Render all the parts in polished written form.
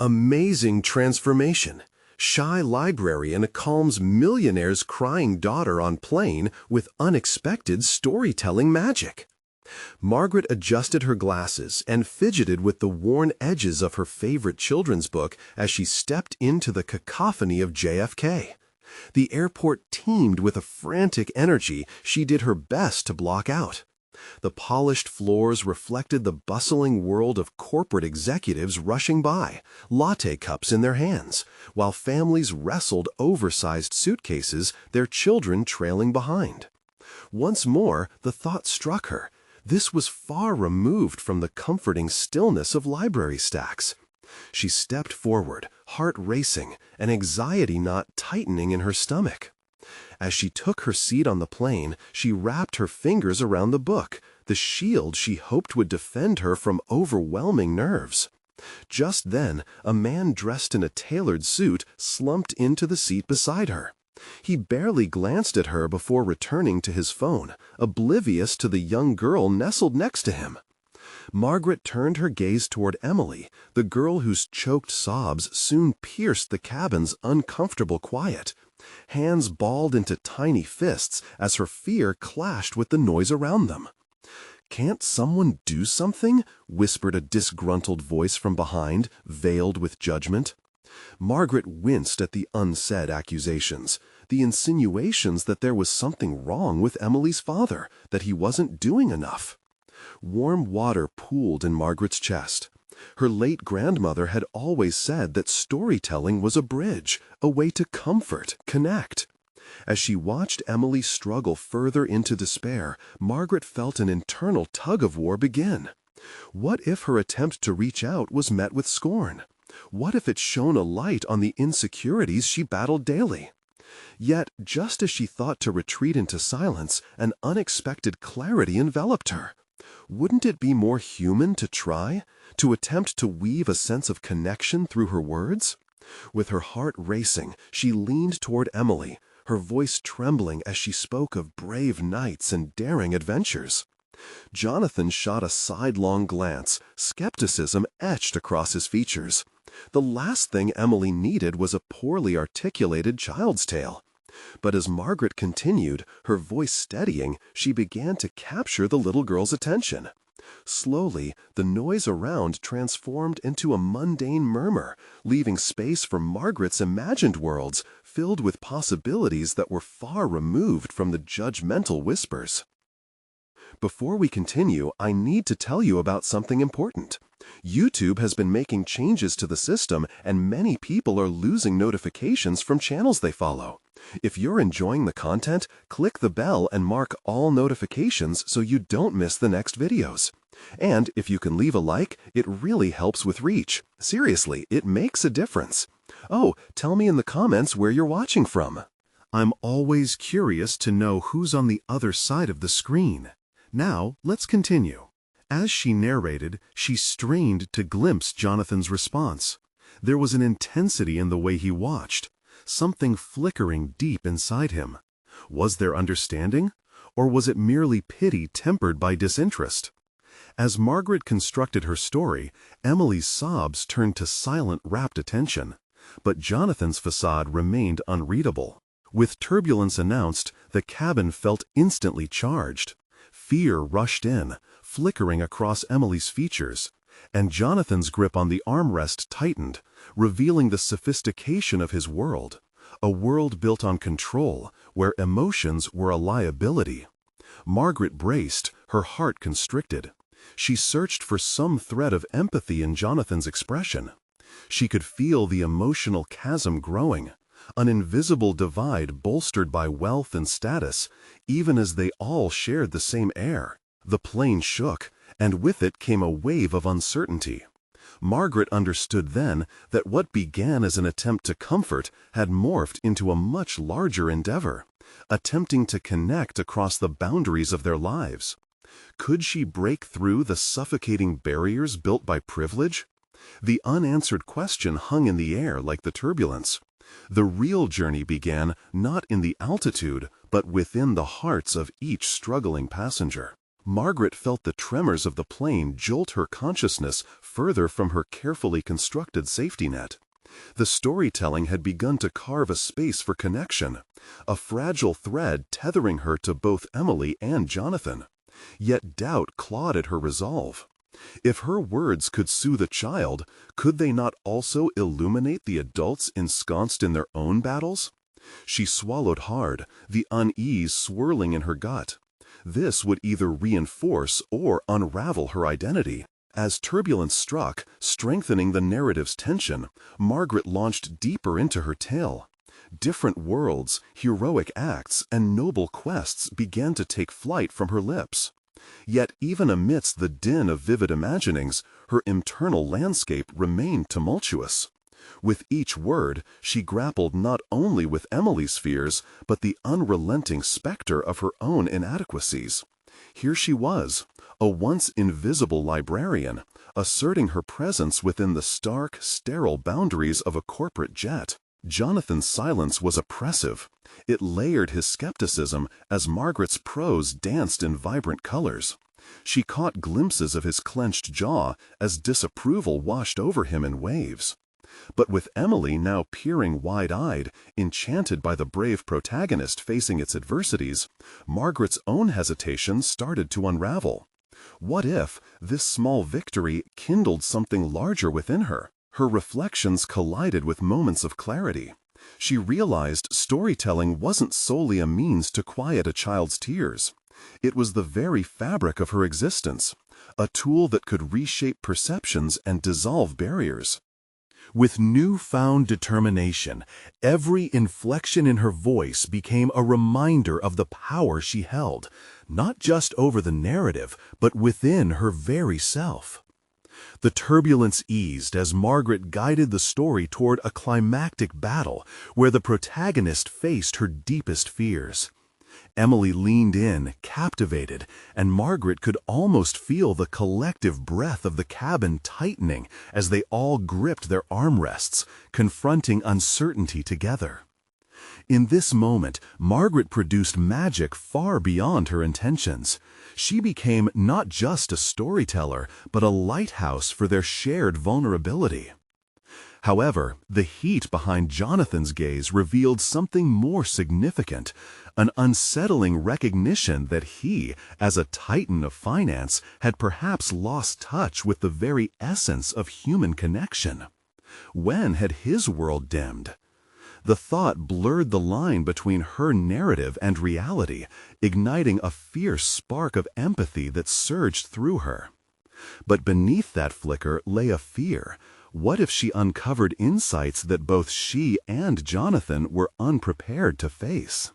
Amazing transformation. Shy librarian calms millionaire's crying daughter on plane with unexpected storytelling magic. Margaret adjusted her glasses and fidgeted with the worn edges of her favorite children's book as she stepped into the cacophony of JFK. The airport teemed with a frantic energy she did her best to block out. The polished floors reflected the bustling world of corporate executives rushing by, latte cups in their hands, while families wrestled oversized suitcases, their children trailing behind. Once more, the thought struck her. This was far removed from the comforting stillness of library stacks. She stepped forward, heart racing, an anxiety knot tightening in her stomach. As she took her seat on the plane, she wrapped her fingers around the book, the shield she hoped would defend her from overwhelming nerves. Just then, a man dressed in a tailored suit slumped into the seat beside her. He barely glanced at her before returning to his phone, oblivious to the young girl nestled next to him. Margaret turned her gaze toward Emily, the girl whose choked sobs soon pierced the cabin's uncomfortable quiet. Hands balled into tiny fists as her fear clashed with the noise around them. "Can't someone do something?" whispered a disgruntled voice from behind, veiled with judgment. Margaret winced at the unsaid accusations, the insinuations that there was something wrong with Emily's father, that he wasn't doing enough. Warm water pooled in Margaret's chest. Her late grandmother had always said that storytelling was a bridge, a way to comfort, connect. As she watched Emily struggle further into despair, Margaret felt an internal tug-of-war begin. What if her attempt to reach out was met with scorn? What if it shone a light on the insecurities she battled daily? Yet, just as she thought to retreat into silence, an unexpected clarity enveloped her. Wouldn't it be more human to try, to attempt to weave a sense of connection through her words? With her heart racing, she leaned toward Emily, her voice trembling as she spoke of brave nights and daring adventures. Jonathan shot a sidelong glance, skepticism etched across his features. The last thing Emily needed was a poorly articulated child's tale. But as Margaret continued, her voice steadying, she began to capture the little girl's attention. Slowly, the noise around transformed into a mundane murmur, leaving space for Margaret's imagined worlds, filled with possibilities that were far removed from the judgmental whispers. Before we continue, I need to tell you about something important. YouTube has been making changes to the system, and many people are losing notifications from channels they follow. If you're enjoying the content, click the bell and mark all notifications so you don't miss the next videos. And if you can leave a like, it really helps with reach. Seriously, it makes a difference. Oh, tell me in the comments where you're watching from. I'm always curious to know who's on the other side of the screen. Now, let's continue. As she narrated, she strained to glimpse Jonathan's response. There was an intensity in the way he watched, something flickering deep inside him. Was there understanding, or was it merely pity tempered by disinterest? As Margaret constructed her story, Emily's sobs turned to silent, rapt attention, but Jonathan's facade remained unreadable. With turbulence announced, the cabin felt instantly charged. Fear rushed in, flickering across Emily's features, and Jonathan's grip on the armrest tightened, revealing the sophistication of his world, a world built on control, where emotions were a liability. Margaret braced, her heart constricted. She searched for some thread of empathy in Jonathan's expression. She could feel the emotional chasm growing, an invisible divide bolstered by wealth and status, even as they all shared the same air. The plane shook, and with it came a wave of uncertainty. Margaret understood then that what began as an attempt to comfort had morphed into a much larger endeavor, attempting to connect across the boundaries of their lives. Could she break through the suffocating barriers built by privilege? The unanswered question hung in the air like the turbulence. The real journey began not in the altitude, but within the hearts of each struggling passenger. Margaret felt the tremors of the plane jolt her consciousness further from her carefully constructed safety net. The storytelling had begun to carve a space for connection, a fragile thread tethering her to both Emily and Jonathan. Yet doubt clawed at her resolve. If her words could soothe a child, could they not also illuminate the adults ensconced in their own battles? She swallowed hard, the unease swirling in her gut. This would either reinforce or unravel her identity. As turbulence struck, strengthening the narrative's tension, Margaret launched deeper into her tale. Different worlds, heroic acts, and noble quests began to take flight from her lips. Yet even amidst the din of vivid imaginings, her internal landscape remained tumultuous. With each word, she grappled not only with Emily's fears, but the unrelenting specter of her own inadequacies. Here she was, a once invisible librarian, asserting her presence within the stark, sterile boundaries of a corporate jet. Jonathan's silence was oppressive. It layered his skepticism as Margaret's prose danced in vibrant colors. She caught glimpses of his clenched jaw as disapproval washed over him in waves. But with Emily now peering wide-eyed, enchanted by the brave protagonist facing its adversities, Margaret's own hesitation started to unravel. What if this small victory kindled something larger within her? Her reflections collided with moments of clarity. She realized storytelling wasn't solely a means to quiet a child's tears. It was the very fabric of her existence, a tool that could reshape perceptions and dissolve barriers. With newfound determination, every inflection in her voice became a reminder of the power she held, not just over the narrative, but within her very self. The turbulence eased as Margaret guided the story toward a climactic battle where the protagonist faced her deepest fears. Emily leaned in, captivated, and Margaret could almost feel the collective breath of the cabin tightening as they all gripped their armrests, confronting uncertainty together. In this moment, Margaret produced magic far beyond her intentions. She became not just a storyteller, but a lighthouse for their shared vulnerability. However, the heat behind Jonathan's gaze revealed something more significant, an unsettling recognition that he, as a titan of finance, had perhaps lost touch with the very essence of human connection. When had his world dimmed? The thought blurred the line between her narrative and reality, igniting a fierce spark of empathy that surged through her. But beneath that flicker lay a fear. What if she uncovered insights that both she and Jonathan were unprepared to face?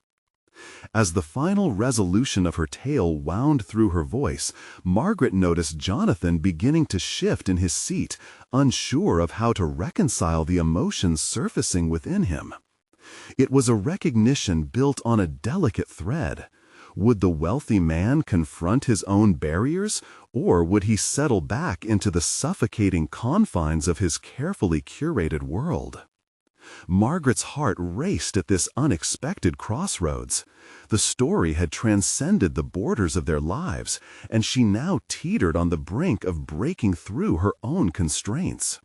As the final resolution of her tale wound through her voice, Margaret noticed Jonathan beginning to shift in his seat, unsure of how to reconcile the emotions surfacing within him. It was a recognition built on a delicate thread. Would the wealthy man confront his own barriers, or would he settle back into the suffocating confines of his carefully curated world? Margaret's heart raced at this unexpected crossroads. The story had transcended the borders of their lives, and she now teetered on the brink of breaking through her own constraints.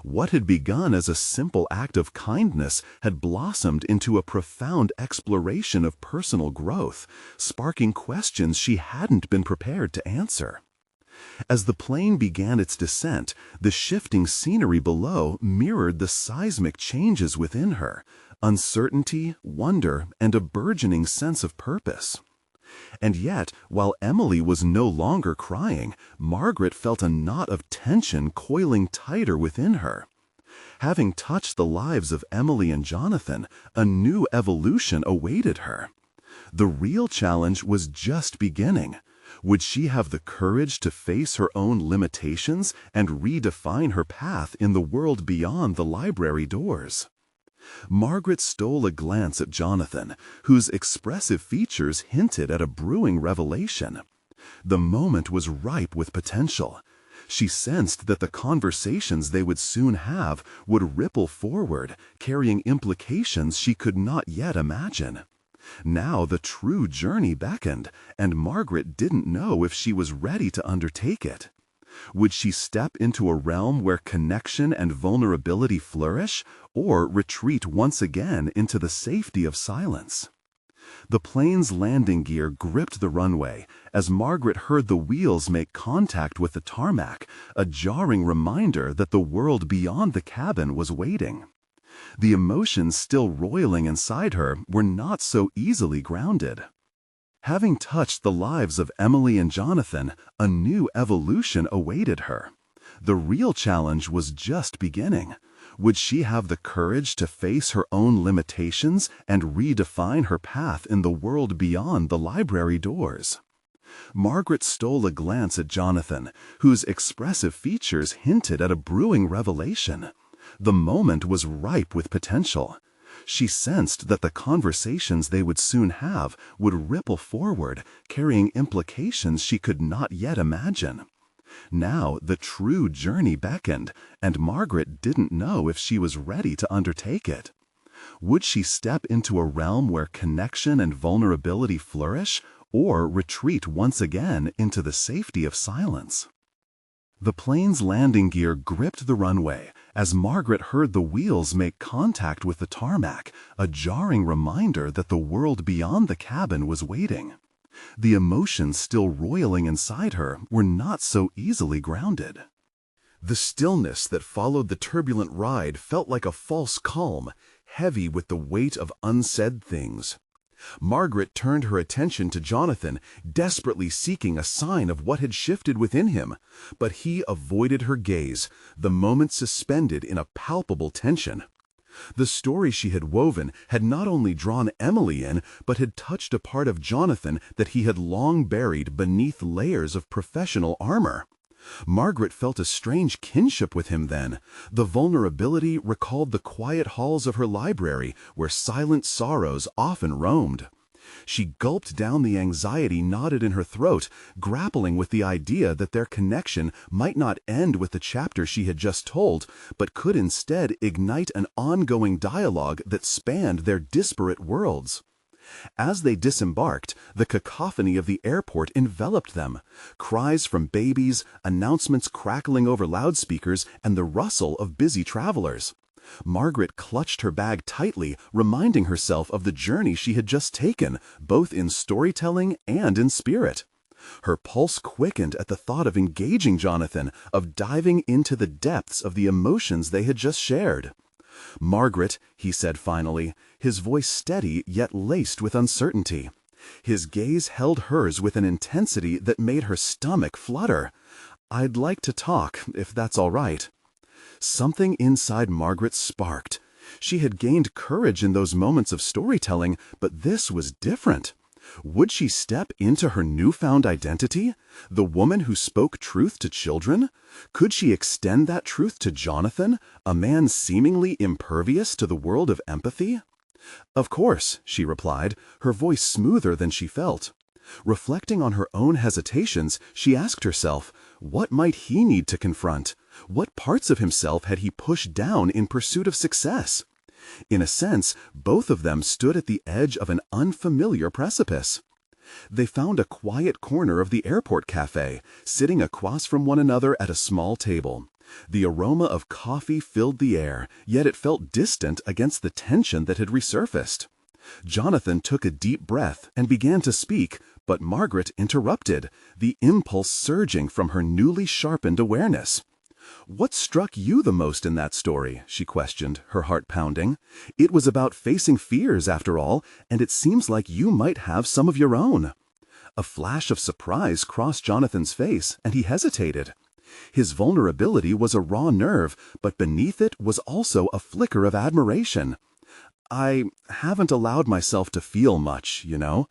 What had begun as a simple act of kindness had blossomed into a profound exploration of personal growth, sparking questions she hadn't been prepared to answer. As the plane began its descent, the shifting scenery below mirrored the seismic changes within her, uncertainty, wonder, and a burgeoning sense of purpose. And yet, while Emily was no longer crying, Margaret felt a knot of tension coiling tighter within her. Having touched the lives of Emily and Jonathan, a new evolution awaited her. The real challenge was just beginning. Would she have the courage to face her own limitations and redefine her path in the world beyond the library doors? Margaret stole a glance at Jonathan, whose expressive features hinted at a brewing revelation. The moment was ripe with potential. She sensed that the conversations they would soon have would ripple forward, carrying implications she could not yet imagine. Now the true journey beckoned, and Margaret didn't know if she was ready to undertake it. Would she step into a realm where connection and vulnerability flourish, or retreat once again into the safety of silence? The plane's landing gear gripped the runway as Margaret heard the wheels make contact with the tarmac, a jarring reminder that the world beyond the cabin was waiting. The emotions still roiling inside her were not so easily grounded. Having touched the lives of Emily and Jonathan, a new evolution awaited her. The real challenge was just beginning. Would she have the courage to face her own limitations and redefine her path in the world beyond the library doors? Margaret stole a glance at Jonathan, whose expressive features hinted at a brewing revelation. The moment was ripe with potential. She sensed that the conversations they would soon have would ripple forward, carrying implications she could not yet imagine. Now the true journey beckoned, and Margaret didn't know if she was ready to undertake it. Would she step into a realm where connection and vulnerability flourish, or retreat once again into the safety of silence? The plane's landing gear gripped the runway as Margaret heard the wheels make contact with the tarmac, a jarring reminder that the world beyond the cabin was waiting. The emotions still roiling inside her were not so easily grounded. The stillness that followed the turbulent ride felt like a false calm, heavy with the weight of unsaid things. Margaret turned her attention to Jonathan, desperately seeking a sign of what had shifted within him, but he avoided her gaze, the moment suspended in a palpable tension. The story she had woven had not only drawn Emily in, but had touched a part of Jonathan that he had long buried beneath layers of professional armor. Margaret felt a strange kinship with him then. The vulnerability recalled the quiet halls of her library, where silent sorrows often roamed. She gulped down the anxiety knotted in her throat, grappling with the idea that their connection might not end with the chapter she had just told, but could instead ignite an ongoing dialogue that spanned their disparate worlds. As they disembarked, the cacophony of the airport enveloped them. Cries from babies, announcements crackling over loudspeakers, and the rustle of busy travelers. Margaret clutched her bag tightly, reminding herself of the journey she had just taken, both in storytelling and in spirit. Her pulse quickened at the thought of engaging Jonathan, of diving into the depths of the emotions they had just shared. "Margaret," he said finally, his voice steady yet laced with uncertainty. His gaze held hers with an intensity that made her stomach flutter. "I'd like to talk, if that's all right." Something inside Margaret sparked. She had gained courage in those moments of storytelling, but this was different. Would she step into her newfound identity? The woman who spoke truth to children? Could she extend that truth to Jonathan, a man seemingly impervious to the world of empathy? "Of course," she replied, her voice smoother than she felt. Reflecting on her own hesitations, she asked herself, what might he need to confront? What parts of himself had he pushed down in pursuit of success? In a sense, both of them stood at the edge of an unfamiliar precipice. They found a quiet corner of the airport cafe, sitting across from one another at a small table. The aroma of coffee filled the air, yet it felt distant against the tension that had resurfaced. Jonathan took a deep breath and began to speak, but Margaret interrupted, the impulse surging from her newly sharpened awareness. "What struck you the most in that story?" she questioned, her heart pounding. "It was about facing fears, after all, and it seems like you might have some of your own." A flash of surprise crossed Jonathan's face, and he hesitated. His vulnerability was a raw nerve, but beneath it was also a flicker of admiration. "I haven't allowed myself to feel much, you know.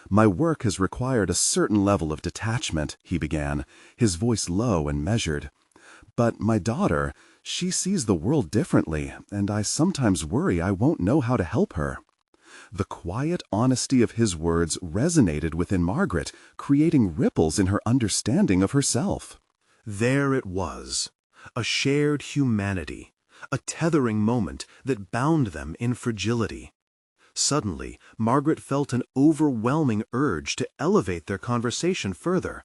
My work has required a certain level of detachment," he began, his voice low and measured. "But my daughter, she sees the world differently, and I sometimes worry I won't know how to help her." The quiet honesty of his words resonated within Margaret, creating ripples in her understanding of herself. There it was, a shared humanity, a tethering moment that bound them in fragility. Suddenly, Margaret felt an overwhelming urge to elevate their conversation further.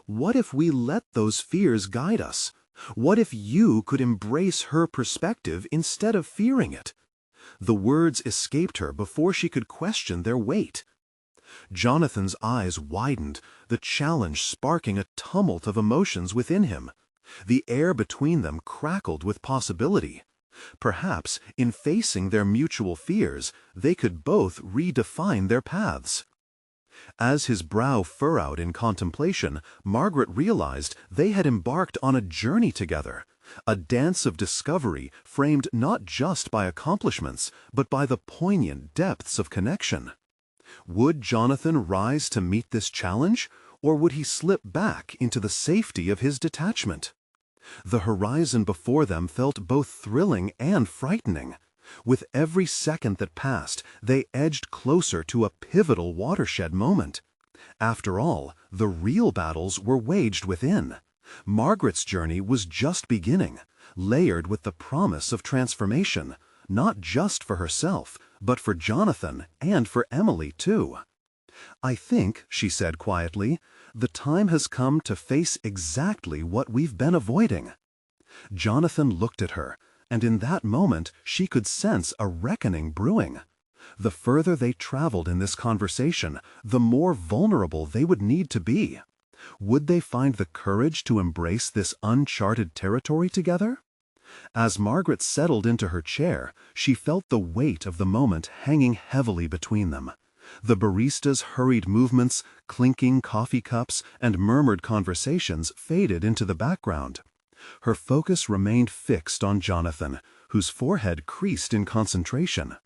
What if we let those fears guide us? What if you could embrace her perspective instead of fearing it? The words escaped her before she could question their weight. Jonathan's eyes widened, the challenge sparking a tumult of emotions within him. The air between them crackled with possibility. Perhaps, in facing their mutual fears, they could both redefine their paths. As his brow furrowed in contemplation, Margaret realized they had embarked on a journey together, a dance of discovery framed not just by accomplishments, but by the poignant depths of connection. Would Jonathan rise to meet this challenge, or would he slip back into the safety of his detachment? The horizon before them felt both thrilling and frightening. With every second that passed, they edged closer to a pivotal watershed moment. After all, the real battles were waged within. Margaret's journey was just beginning, layered with the promise of transformation, not just for herself, but for Jonathan and for Emily too. "I think," she said quietly, "the time has come to face exactly what we've been avoiding." Jonathan looked at her, and in that moment she could sense a reckoning brewing. The further they traveled in this conversation, the more vulnerable they would need to be. Would they find the courage to embrace this uncharted territory together? As Margaret settled into her chair, she felt the weight of the moment hanging heavily between them. The barista's hurried movements, clinking coffee cups, and murmured conversations faded into the background. Her focus remained fixed on Jonathan, whose forehead creased in concentration.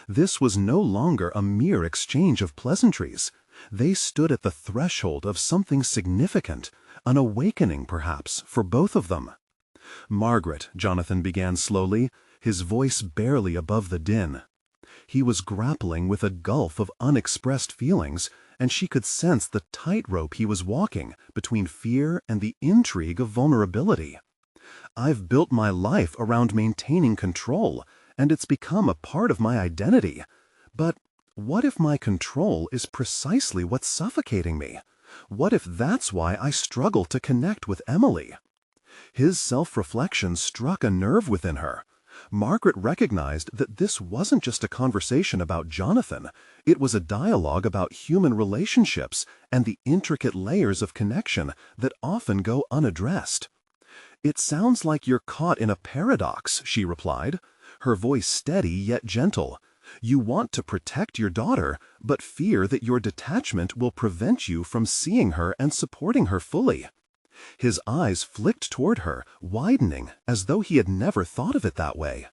This was no longer a mere exchange of pleasantries. They stood at the threshold of something significant, an awakening perhaps, for both of them. "Margaret," Jonathan began slowly, his voice barely above the din. He was grappling with a gulf of unexpressed feelings, and she could sense the tightrope he was walking between fear and the intrigue of vulnerability. "I've built my life around maintaining control, and it's become a part of my identity. But what if my control is precisely what's suffocating me? What if that's why I struggle to connect with Emily?" His self-reflection struck a nerve within her. Margaret recognized that this wasn't just a conversation about Jonathan, it was a dialogue about human relationships and the intricate layers of connection that often go unaddressed. "It sounds like you're caught in a paradox," she replied, her voice steady yet gentle. "You want to protect your daughter, but fear that your detachment will prevent you from seeing her and supporting her fully." His eyes flicked toward her, widening, as though he had never thought of it that way.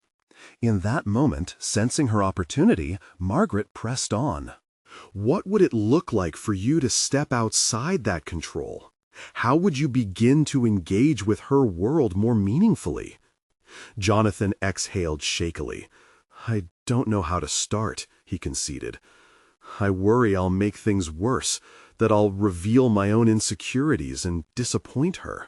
In that moment, sensing her opportunity, Margaret pressed on. "What would it look like for you to step outside that control? How would you begin to engage with her world more meaningfully?" Jonathan exhaled shakily. "I don't know how to start," he conceded. "I worry I'll make things worse, that I'll reveal my own insecurities and disappoint her."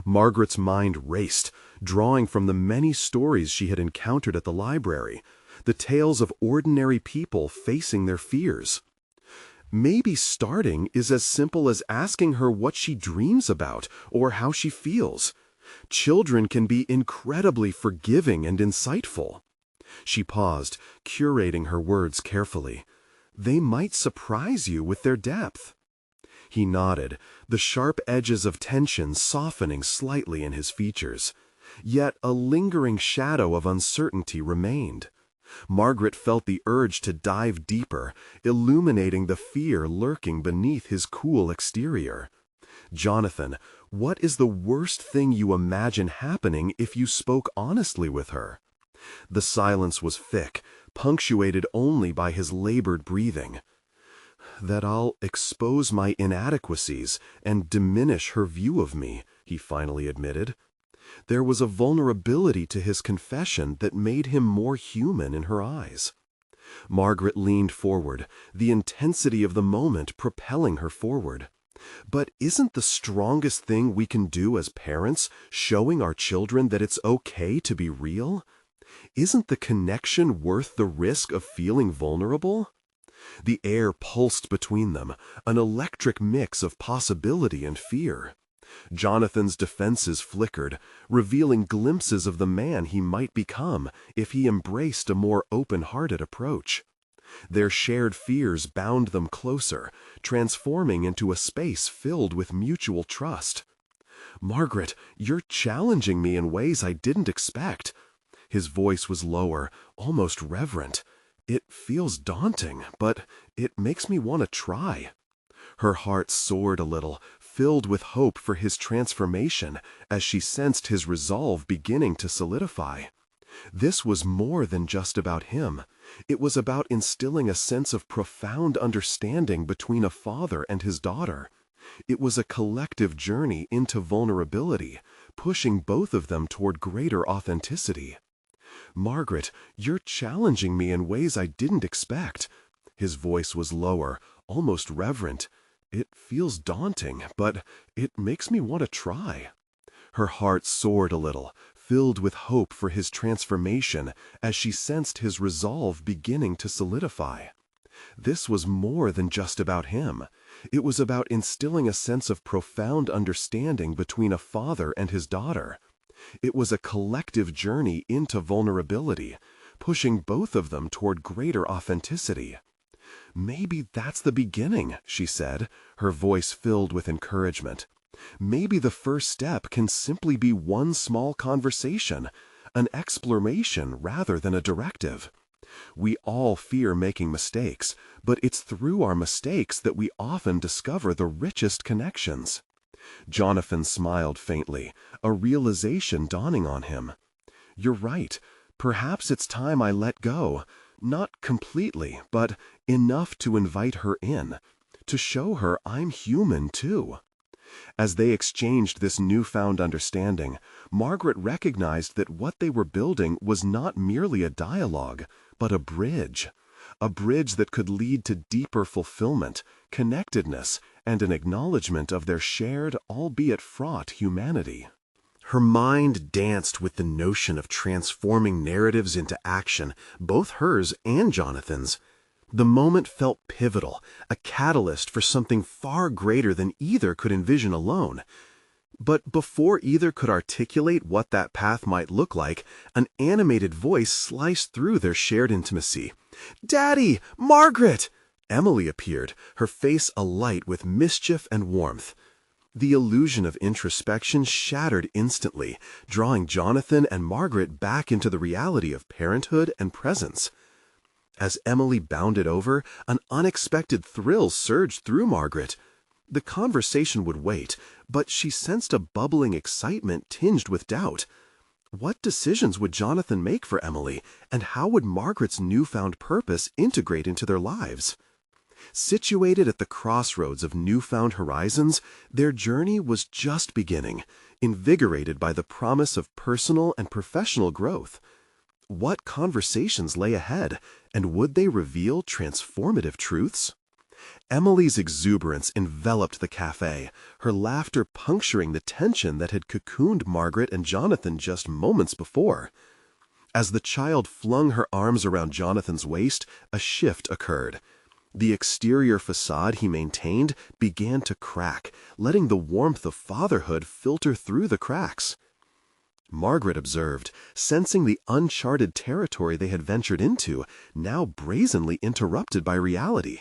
Margaret's mind raced, drawing from the many stories she had encountered at the library, the tales of ordinary people facing their fears. Maybe starting is as simple as asking her what she dreams about or how she feels. Children can be incredibly forgiving and insightful. She paused, curating her words carefully. "They might surprise you with their depth." He nodded, the sharp edges of tension softening slightly in his features. Yet a lingering shadow of uncertainty remained. Margaret felt the urge to dive deeper, illuminating the fear lurking beneath his cool exterior. "Jonathan, what is the worst thing you imagine happening if you spoke honestly with her?" The silence was thick, punctuated only by his labored breathing. "That I'll expose my inadequacies and diminish her view of me," he finally admitted. There was a vulnerability to his confession that made him more human in her eyes. Margaret leaned forward, the intensity of the moment propelling her forward. "But isn't the strongest thing we can do as parents showing our children that it's okay to be real? Isn't the connection worth the risk of feeling vulnerable? The air pulsed between them, an electric mix of possibility and fear. Jonathan's defenses flickered, revealing glimpses of the man he might become if he embraced a more open-hearted approach. Their shared fears bound them closer, transforming into a space filled with mutual trust. "Margaret, you're challenging me in ways I didn't expect." His voice was lower, almost reverent. "It feels daunting, but it makes me want to try." Her heart soared a little, filled with hope for his transformation as she sensed his resolve beginning to solidify. This was more than just about him. It was about instilling a sense of profound understanding between a father and his daughter. It was a collective journey into vulnerability, pushing both of them toward greater authenticity. "Margaret, you're challenging me in ways I didn't expect." His voice was lower, almost reverent. "It feels daunting, but it makes me want to try." Her heart soared a little, filled with hope for his transformation as she sensed his resolve beginning to solidify. This was more than just about him. It was about instilling a sense of profound understanding between a father and his daughter. It was a collective journey into vulnerability, pushing both of them toward greater authenticity. "Maybe that's the beginning," she said, her voice filled with encouragement. "Maybe the first step can simply be one small conversation, an exploration rather than a directive. We all fear making mistakes, but it's through our mistakes that we often discover the richest connections." Jonathan smiled faintly, a realization dawning on him. "You're right. Perhaps it's time I let go. Not completely, but enough to invite her in, to show her I'm human too." As they exchanged this newfound understanding, Margaret recognized that what they were building was not merely a dialogue, but a bridge that could lead to deeper fulfillment, connectedness, and an acknowledgement of their shared, albeit fraught, humanity. Her mind danced with the notion of transforming narratives into action, both hers and Jonathan's. The moment felt pivotal, a catalyst for something far greater than either could envision alone. But before either could articulate what that path might look like, an animated voice sliced through their shared intimacy. "Daddy! Margaret!" Emily appeared, her face alight with mischief and warmth. The illusion of introspection shattered instantly, drawing Jonathan and Margaret back into the reality of parenthood and presence. As Emily bounded over, an unexpected thrill surged through Margaret. The conversation would wait, but she sensed a bubbling excitement tinged with doubt. What decisions would Jonathan make for Emily, and how would Margaret's newfound purpose integrate into their lives? Situated at the crossroads of newfound horizons, their journey was just beginning, invigorated by the promise of personal and professional growth. What conversations lay ahead, and would they reveal transformative truths? Emily's exuberance enveloped the cafe, her laughter puncturing the tension that had cocooned Margaret and Jonathan just moments before. As the child flung her arms around Jonathan's waist, a shift occurred. The exterior facade he maintained began to crack, letting the warmth of fatherhood filter through the cracks. Margaret observed, sensing the uncharted territory they had ventured into, now brazenly interrupted by reality.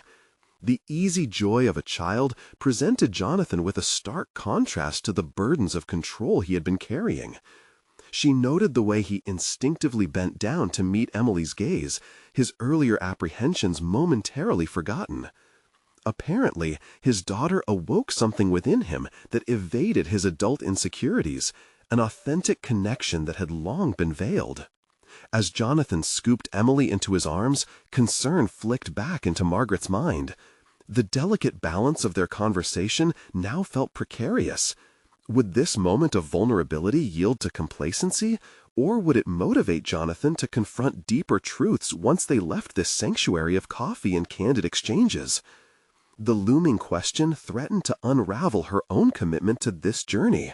The easy joy of a child presented Jonathan with a stark contrast to the burdens of control he had been carrying. She noted the way he instinctively bent down to meet Emily's gaze, his earlier apprehensions momentarily forgotten. Apparently, his daughter awoke something within him that evaded his adult insecurities, an authentic connection that had long been veiled. As Jonathan scooped Emily into his arms, concern flicked back into Margaret's mind. The delicate balance of their conversation now felt precarious. Would this moment of vulnerability yield to complacency, or would it motivate Jonathan to confront deeper truths once they left this sanctuary of coffee and candid exchanges? The looming question threatened to unravel her own commitment to this journey.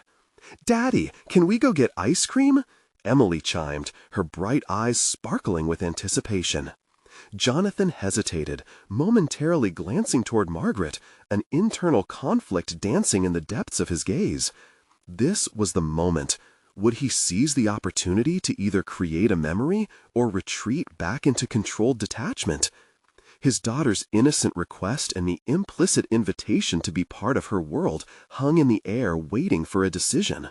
"Daddy, can we go get ice cream?" Emily chimed, her bright eyes sparkling with anticipation. Jonathan hesitated, momentarily glancing toward Margaret, an internal conflict dancing in the depths of his gaze. This was the moment. Would he seize the opportunity to either create a memory or retreat back into controlled detachment? His daughter's innocent request and the implicit invitation to be part of her world hung in the air, waiting for a decision.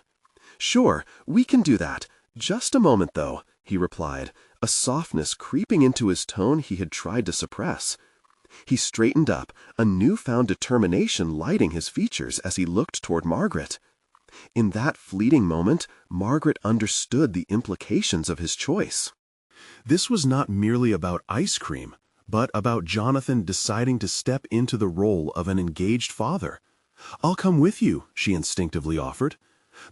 "Sure, we can do that. Just a moment, though," he replied, a softness creeping into his tone he had tried to suppress. He straightened up, a newfound determination lighting his features as he looked toward Margaret. In that fleeting moment, Margaret understood the implications of his choice. This was not merely about ice cream, but about Jonathan deciding to step into the role of an engaged father. "I'll come with you," she instinctively offered.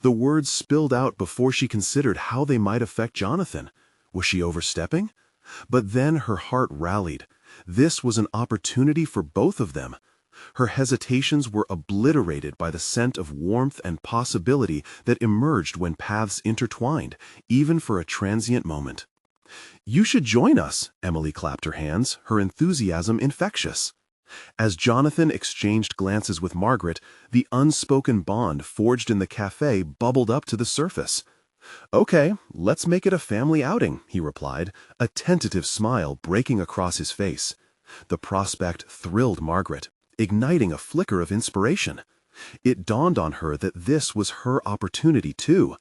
The words spilled out before she considered how they might affect Jonathan. Was she overstepping? But then her heart rallied. This was an opportunity for both of them. Her hesitations were obliterated by the scent of warmth and possibility that emerged when paths intertwined, even for a transient moment. "You should join us," Emily clapped her hands, her enthusiasm infectious. As Jonathan exchanged glances with Margaret, the unspoken bond forged in the cafe bubbled up to the surface. "Okay, let's make it a family outing," he replied, a tentative smile breaking across his face. The prospect thrilled Margaret, igniting a flicker of inspiration. It dawned on her that this was her opportunity too.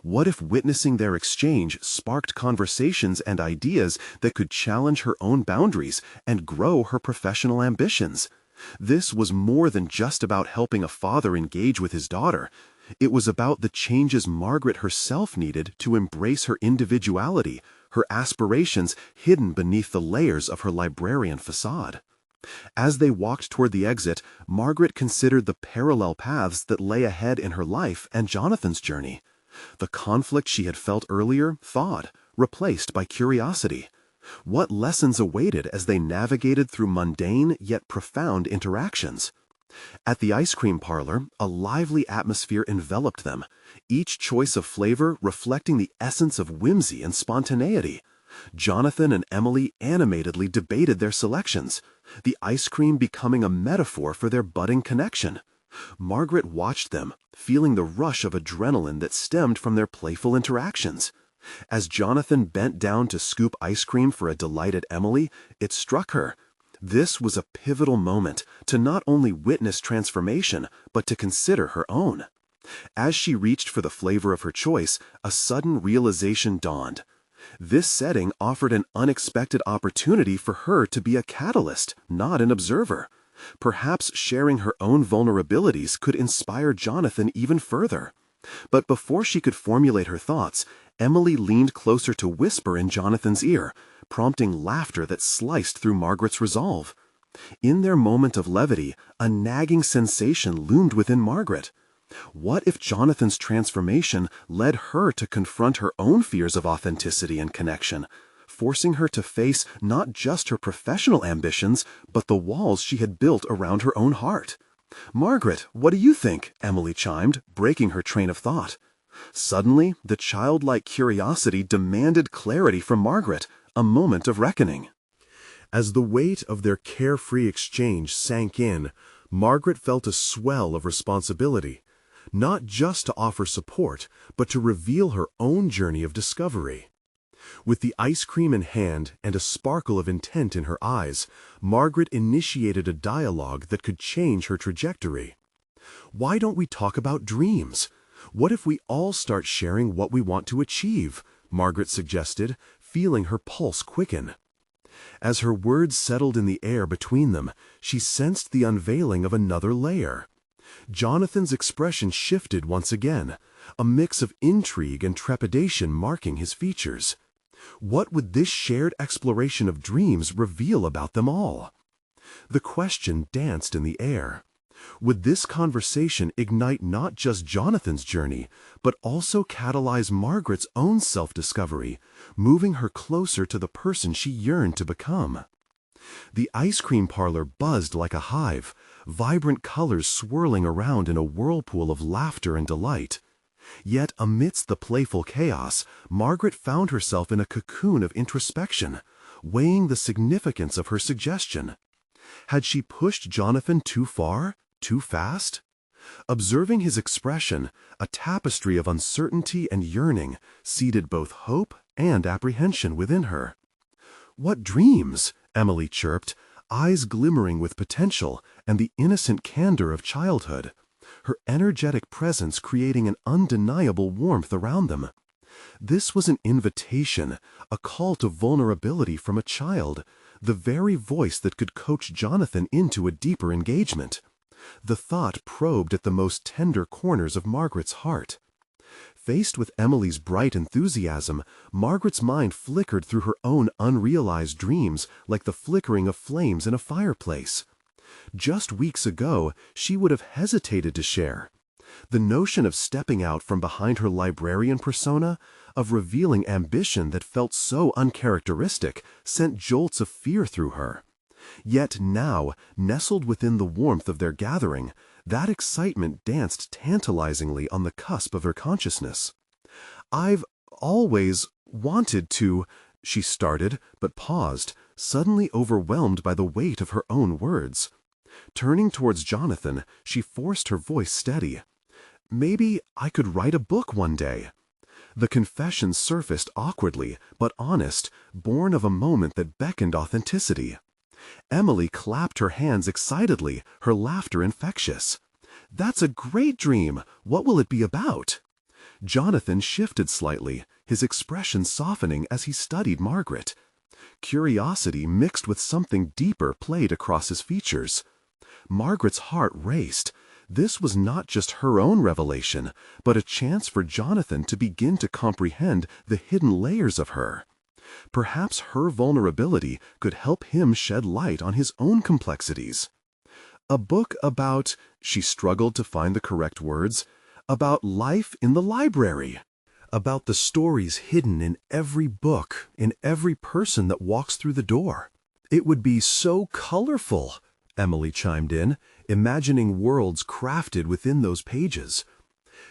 What if witnessing their exchange sparked conversations and ideas that could challenge her own boundaries and grow her professional ambitions? This was more than just about helping a father engage with his daughter. It was about the changes Margaret herself needed to embrace her individuality, her aspirations hidden beneath the layers of her librarian facade. As they walked toward the exit, Margaret considered the parallel paths that lay ahead in her life and Jonathan's journey. The conflict she had felt earlier thawed, replaced by curiosity. What lessons awaited as they navigated through mundane yet profound interactions? At the ice cream parlor, a lively atmosphere enveloped them, each choice of flavor reflecting the essence of whimsy and spontaneity. Jonathan and Emily animatedly debated their selections, the ice cream becoming a metaphor for their budding connection. Margaret watched them, feeling the rush of adrenaline that stemmed from their playful interactions. As Jonathan bent down to scoop ice cream for a delighted Emily, it struck her. This was a pivotal moment to not only witness transformation, but to consider her own. As she reached for the flavor of her choice, a sudden realization dawned. This setting offered an unexpected opportunity for her to be a catalyst, not an observer. Perhaps sharing her own vulnerabilities could inspire Jonathan even further. But before she could formulate her thoughts, Emily leaned closer to whisper in Jonathan's ear, prompting laughter that sliced through Margaret's resolve. In their moment of levity, a nagging sensation loomed within Margaret. What if Jonathan's transformation led her to confront her own fears of authenticity and connection, forcing her to face not just her professional ambitions, but the walls she had built around her own heart? "Margaret, what do you think?" Emily chimed, breaking her train of thought. Suddenly, the childlike curiosity demanded clarity from Margaret, a moment of reckoning. As the weight of their carefree exchange sank in, Margaret felt a swell of responsibility, not just to offer support, but to reveal her own journey of discovery. With the ice cream in hand and a sparkle of intent in her eyes, Margaret initiated a dialogue that could change her trajectory. "Why don't we talk about dreams? What if we all start sharing what we want to achieve?" Margaret suggested, feeling her pulse quicken. As her words settled in the air between them, she sensed the unveiling of another layer. Jonathan's expression shifted once again, a mix of intrigue and trepidation marking his features. What would this shared exploration of dreams reveal about them all? The question danced in the air. Would this conversation ignite not just Jonathan's journey, but also catalyze Margaret's own self-discovery, moving her closer to the person she yearned to become? The ice cream parlor buzzed like a hive, vibrant colors swirling around in a whirlpool of laughter and delight. Yet amidst the playful chaos, Margaret found herself in a cocoon of introspection, weighing the significance of her suggestion. Had she pushed Jonathan too far, too fast? Observing his expression, a tapestry of uncertainty and yearning seeded both hope and apprehension within her. "What dreams?" Emily chirped, eyes glimmering with potential and the innocent candor of childhood, her energetic presence creating an undeniable warmth around them. This was an invitation, a call to vulnerability from a child, the very voice that could coach Jonathan into a deeper engagement. The thought probed at the most tender corners of Margaret's heart. Faced with Emily's bright enthusiasm, Margaret's mind flickered through her own unrealized dreams like the flickering of flames in a fireplace. Just weeks ago, she would have hesitated to share. The notion of stepping out from behind her librarian persona, of revealing ambition that felt so uncharacteristic, sent jolts of fear through her. Yet now, nestled within the warmth of their gathering, that excitement danced tantalizingly on the cusp of her consciousness. "I've always wanted to," she started, but paused, suddenly overwhelmed by the weight of her own words. Turning towards Jonathan, she forced her voice steady. "Maybe I could write a book one day." The confession surfaced awkwardly, but honest, born of a moment that beckoned authenticity. Emily clapped her hands excitedly, her laughter infectious. "That's a great dream! What will it be about?" Jonathan shifted slightly, his expression softening as he studied Margaret. Curiosity mixed with something deeper played across his features. Margaret's heart raced. This was not just her own revelation, but a chance for Jonathan to begin to comprehend the hidden layers of her. Perhaps her vulnerability could help him shed light on his own complexities. "A book about," she struggled to find the correct words, "about life in the library. About the stories hidden in every book, in every person that walks through the door." "It would be so colorful," Emily chimed in, imagining worlds crafted within those pages.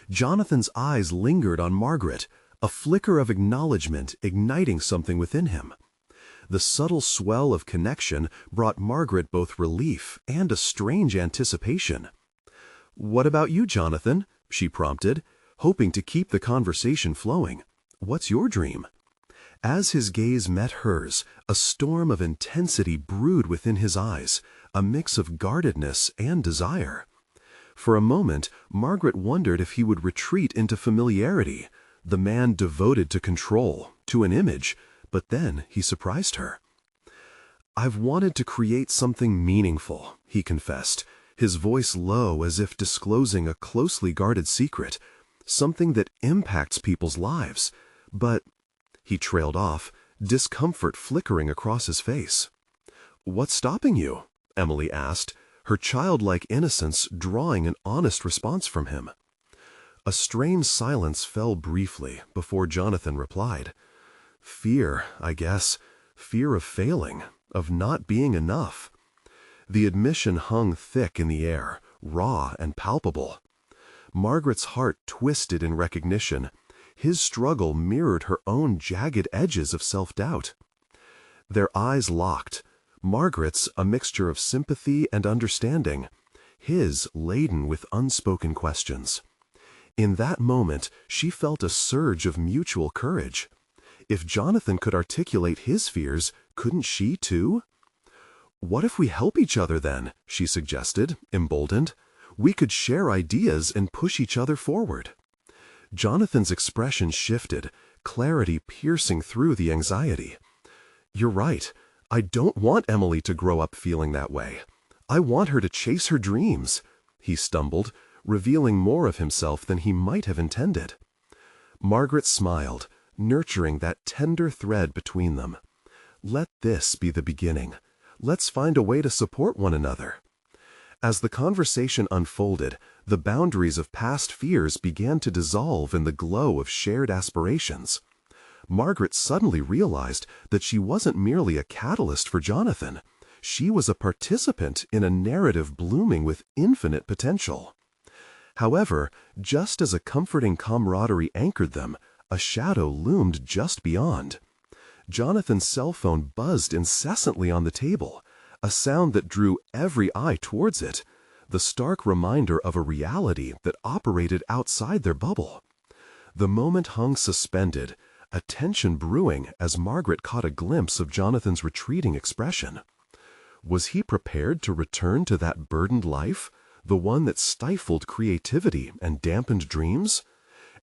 Jonathan's eyes lingered on Margaret, a flicker of acknowledgement igniting something within him. The subtle swell of connection brought Margaret both relief and a strange anticipation. "What about you, Jonathan?" she prompted, hoping to keep the conversation flowing. "What's your dream?" As his gaze met hers, a storm of intensity brewed within his eyes, a mix of guardedness and desire. For a moment, Margaret wondered if he would retreat into familiarity, the man devoted to control, to an image, but then he surprised her. "I've wanted to create something meaningful," he confessed, his voice low as if disclosing a closely guarded secret, "something that impacts people's lives. But—" he trailed off, discomfort flickering across his face. "What's stopping you?" Emily asked, her childlike innocence drawing an honest response from him. A strained silence fell briefly before Jonathan replied. "Fear, I guess. Fear of failing, of not being enough." The admission hung thick in the air, raw and palpable. Margaret's heart twisted in recognition. His struggle mirrored her own jagged edges of self-doubt. Their eyes locked. Margaret's a mixture of sympathy and understanding, his laden with unspoken questions. In that moment, she felt a surge of mutual courage. If Jonathan could articulate his fears, couldn't she too? "What if we help each other then?" she suggested, emboldened. "We could share ideas and push each other forward." Jonathan's expression shifted, clarity piercing through the anxiety. "You're right. I don't want Emily to grow up feeling that way. I want her to chase her dreams," he stumbled, revealing more of himself than he might have intended. Margaret smiled, nurturing that tender thread between them. "Let this be the beginning. Let's find a way to support one another." As the conversation unfolded, the boundaries of past fears began to dissolve in the glow of shared aspirations. Margaret suddenly realized that she wasn't merely a catalyst for Jonathan. She was a participant in a narrative blooming with infinite potential. However, just as a comforting camaraderie anchored them, a shadow loomed just beyond. Jonathan's cell phone buzzed incessantly on the table, a sound that drew every eye towards it, the stark reminder of a reality that operated outside their bubble. The moment hung suspended, a tension brewing as Margaret caught a glimpse of Jonathan's retreating expression. Was he prepared to return to that burdened life, the one that stifled creativity and dampened dreams?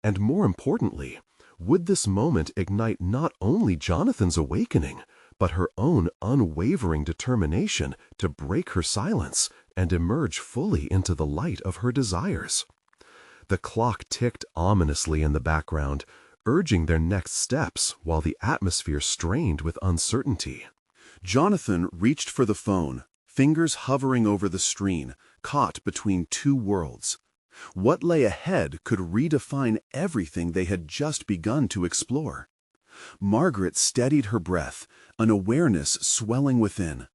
And more importantly, would this moment ignite not only Jonathan's awakening, but her own unwavering determination to break her silence and emerge fully into the light of her desires? The clock ticked ominously in the background, urging their next steps while the atmosphere strained with uncertainty. Jonathan reached for the phone, fingers hovering over the screen, caught between two worlds. What lay ahead could redefine everything they had just begun to explore. Margaret steadied her breath, an awareness swelling within.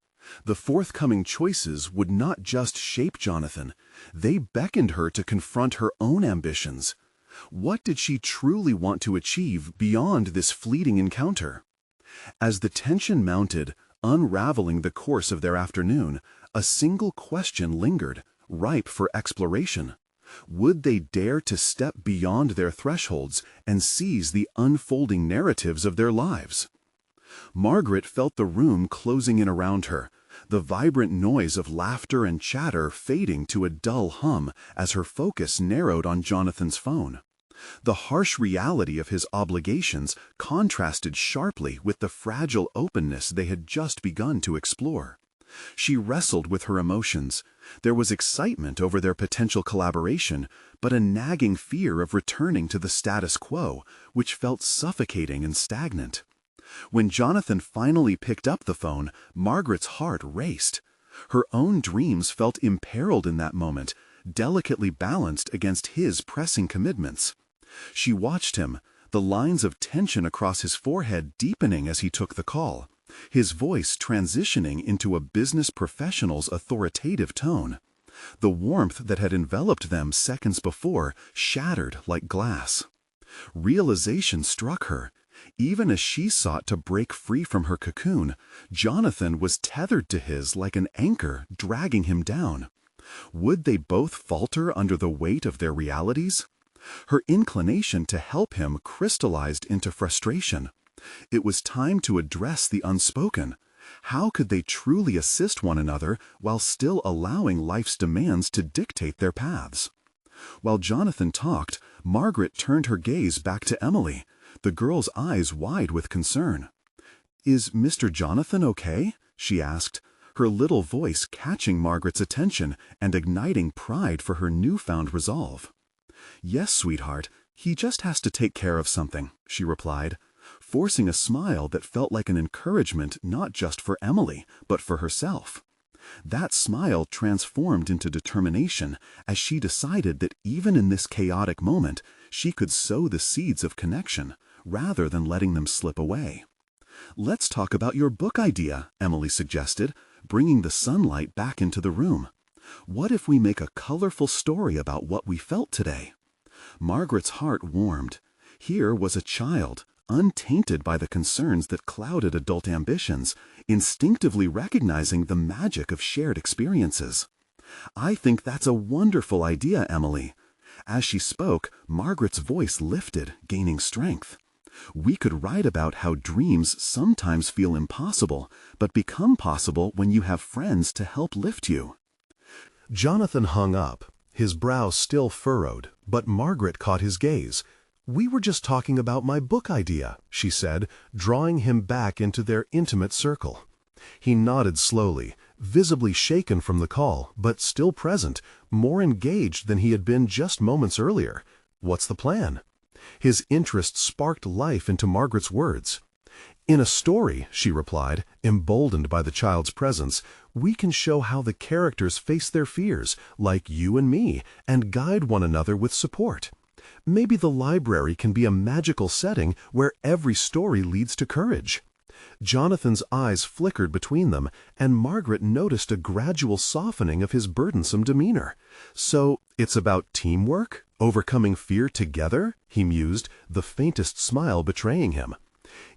The forthcoming choices would not just shape Jonathan, they beckoned her to confront her own ambitions. What did she truly want to achieve beyond this fleeting encounter? As the tension mounted, unraveling the course of their afternoon, a single question lingered, ripe for exploration. Would they dare to step beyond their thresholds and seize the unfolding narratives of their lives? Margaret felt the room closing in around her, the vibrant noise of laughter and chatter fading to a dull hum as her focus narrowed on Jonathan's phone. The harsh reality of his obligations contrasted sharply with the fragile openness they had just begun to explore. She wrestled with her emotions. There was excitement over their potential collaboration, but a nagging fear of returning to the status quo, which felt suffocating and stagnant. When Jonathan finally picked up the phone, Margaret's heart raced. Her own dreams felt imperiled in that moment, delicately balanced against his pressing commitments. She watched him, the lines of tension across his forehead deepening as he took the call, his voice transitioning into a business professional's authoritative tone. The warmth that had enveloped them seconds before shattered like glass. Realization struck her. Even as she sought to break free from her cocoon, Jonathan was tethered to his like an anchor, dragging him down. Would they both falter under the weight of their realities? Her inclination to help him crystallized into frustration. It was time to address the unspoken. How could they truly assist one another while still allowing life's demands to dictate their paths? While Jonathan talked, Margaret turned her gaze back to Emily, the girl's eyes wide with concern. "Is Mr. Jonathan okay?" she asked, her little voice catching Margaret's attention and igniting pride for her newfound resolve. "Yes, sweetheart, he just has to take care of something," she replied, forcing a smile that felt like an encouragement not just for Emily, but for herself. That smile transformed into determination as she decided that even in this chaotic moment, she could sow the seeds of connection, rather than letting them slip away. "Let's talk about your book idea," Emily suggested, bringing the sunlight back into the room. "What if we make a colorful story about what we felt today?" Margaret's heart warmed. Here was a child, untainted by the concerns that clouded adult ambitions, instinctively recognizing the magic of shared experiences. "I think that's a wonderful idea, Emily." As she spoke, Margaret's voice lifted, gaining strength. "We could write about how dreams sometimes feel impossible, but become possible when you have friends to help lift you." Jonathan hung up, his brow still furrowed, but Margaret caught his gaze. "We were just talking about my book idea," she said, drawing him back into their intimate circle. He nodded slowly, visibly shaken from the call, but still present, more engaged than he had been just moments earlier. "What's the plan?" His interest sparked life into Margaret's words. "In a story," she replied, emboldened by the child's presence, "we can show how the characters face their fears, like you and me, and guide one another with support. Maybe the library can be a magical setting where every story leads to courage." Jonathan's eyes flickered between them, and Margaret noticed a gradual softening of his burdensome demeanor. "So, it's about teamwork? Overcoming fear together?" he mused, the faintest smile betraying him.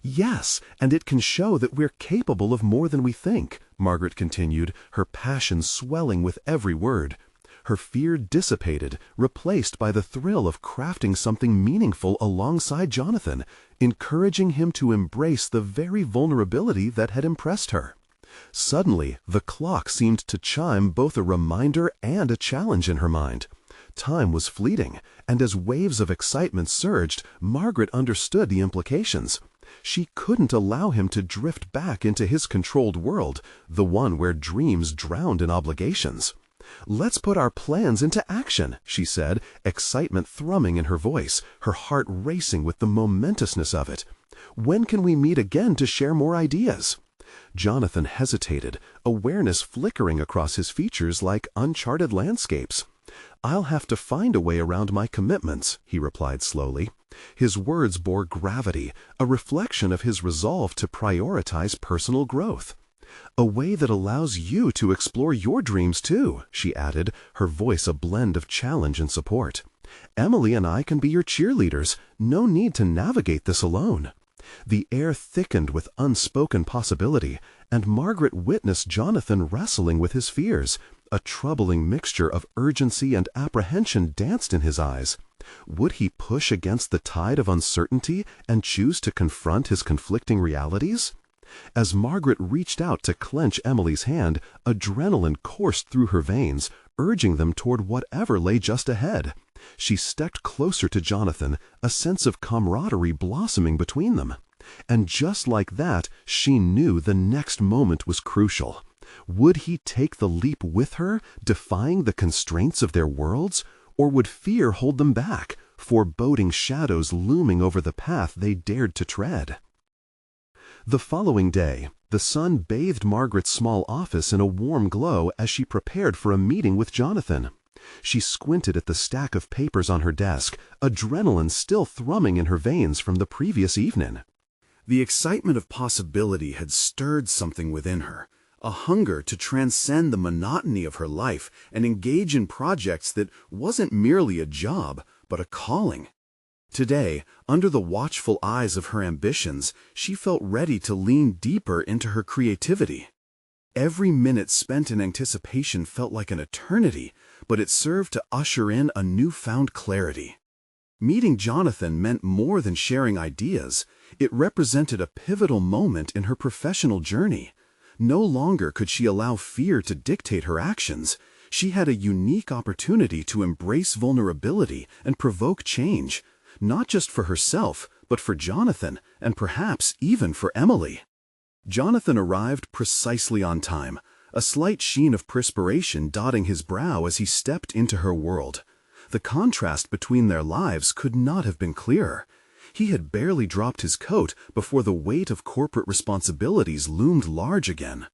"Yes, and it can show that we're capable of more than we think," Margaret continued, her passion swelling with every word. Her fear dissipated, replaced by the thrill of crafting something meaningful alongside Jonathan, encouraging him to embrace the very vulnerability that had impressed her. Suddenly, the clock seemed to chime both a reminder and a challenge in her mind. Time was fleeting, and as waves of excitement surged, Margaret understood the implications. She couldn't allow him to drift back into his controlled world, the one where dreams drowned in obligations. "Let's put our plans into action," she said, excitement thrumming in her voice, her heart racing with the momentousness of it. "When can we meet again to share more ideas?" Jonathan hesitated, awareness flickering across his features like uncharted landscapes. "I'll have to find a way around my commitments," he replied slowly. His words bore gravity, a reflection of his resolve to prioritize personal growth. "A way that allows you to explore your dreams too," she added, her voice a blend of challenge and support. "Emily and I can be your cheerleaders. No need to navigate this alone." The air thickened with unspoken possibility, and Margaret witnessed Jonathan wrestling with his fears. A troubling mixture of urgency and apprehension danced in his eyes. Would he push against the tide of uncertainty and choose to confront his conflicting realities? As Margaret reached out to clench Emily's hand, adrenaline coursed through her veins, urging them toward whatever lay just ahead. She stepped closer to Jonathan, a sense of camaraderie blossoming between them. And just like that, she knew the next moment was crucial. Would he take the leap with her, defying the constraints of their worlds? Or would fear hold them back, foreboding shadows looming over the path they dared to tread? The following day, the sun bathed Margaret's small office in a warm glow as she prepared for a meeting with Jonathan. She squinted at the stack of papers on her desk, adrenaline still thrumming in her veins from the previous evening. The excitement of possibility had stirred something within her, a hunger to transcend the monotony of her life and engage in projects that wasn't merely a job, but a calling. Today, under the watchful eyes of her ambitions, she felt ready to lean deeper into her creativity. Every minute spent in anticipation felt like an eternity, but it served to usher in a newfound clarity. Meeting Jonathan meant more than sharing ideas. It represented a pivotal moment in her professional journey. No longer could she allow fear to dictate her actions. She had a unique opportunity to embrace vulnerability and provoke change, not just for herself, but for Jonathan, and perhaps even for Emily. Jonathan arrived precisely on time, a slight sheen of perspiration dotting his brow as he stepped into her world. The contrast between their lives could not have been clearer. He had barely dropped his coat before the weight of corporate responsibilities loomed large again.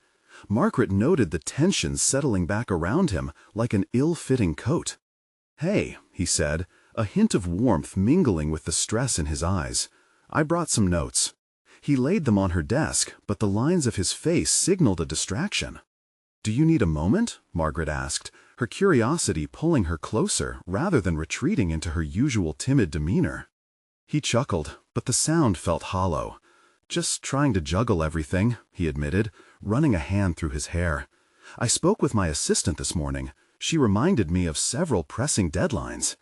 Margaret noted the tension settling back around him like an ill-fitting coat. "Hey," he said, a hint of warmth mingling with the stress in his eyes. "I brought some notes." He laid them on her desk, but the lines of his face signaled a distraction. "Do you need a moment?" Margaret asked, her curiosity pulling her closer rather than retreating into her usual timid demeanor. He chuckled, but the sound felt hollow. "Just trying to juggle everything," he admitted, running a hand through his hair. "I spoke with my assistant this morning. She reminded me of several pressing deadlines."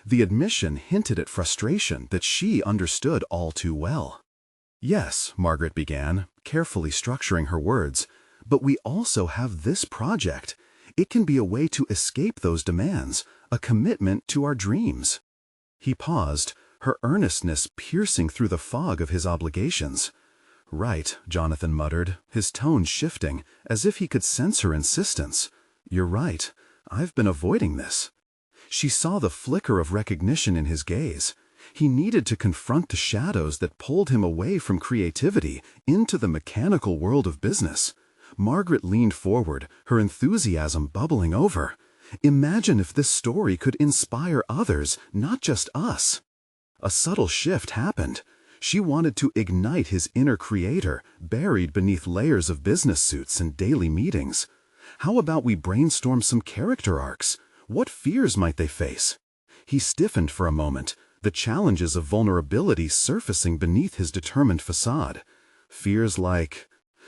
The admission hinted at frustration that she understood all too well. "Yes," Margaret began, carefully structuring her words, "but we also have this project. It can be a way to escape those demands, a commitment to our dreams." He paused, her earnestness piercing through the fog of his obligations. "Right," Jonathan muttered, his tone shifting, as if he could sense her insistence. "You're right. I've been avoiding this." She saw the flicker of recognition in his gaze. He needed to confront the shadows that pulled him away from creativity into the mechanical world of business. Margaret leaned forward, her enthusiasm bubbling over. "Imagine if this story could inspire others, not just us." A subtle shift happened. She wanted to ignite his inner creator, buried beneath layers of business suits and daily meetings. How about we brainstorm some character arcs? What fears might they face? He stiffened for a moment, the challenges of vulnerability surfacing beneath his determined facade. Fears like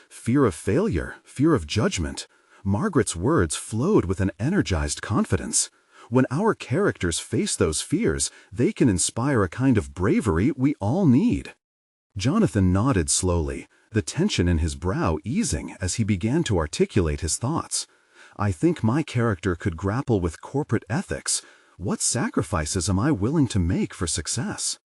fear of failure, fear of judgment. Margaret's words flowed with an energized confidence. When our characters face those fears, they can inspire a kind of bravery we all need. Jonathan nodded slowly, the tension in his brow easing as he began to articulate his thoughts. I think my character could grapple with corporate ethics. What sacrifices am I willing to make for success?